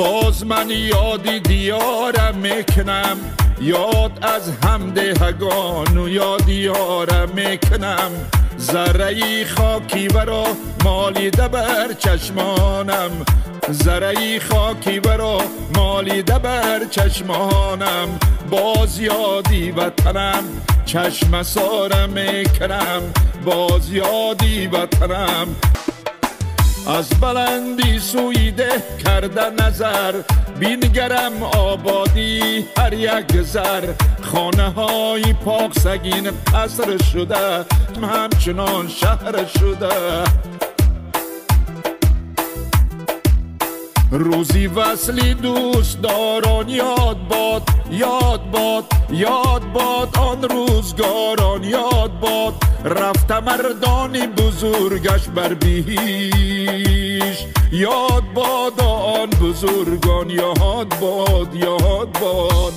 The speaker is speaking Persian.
باز من یادی دیارم میکنم، یاد از همدهگان و یاد یارم میکنم. ذره خاکی برا مالیده بر چشمانم، ذره خاکی برا مالیده بر چشمانم. باز یادی وطنم چشم سارم میکنم، باز یادی وطنم. از بلندی سوی ده کرده نظر، بینگرم آبادی هر یک زر. خانه های پاک سگین قصر شده، همچنان شهر شده. روزی وصلی دوست داران یاد باد، یاد باد، یاد باد آن روزگاران یاد باد. رفته مردانی بزرگش بر بیش، یاد باد آن بزرگان یاد باد، یاد باد.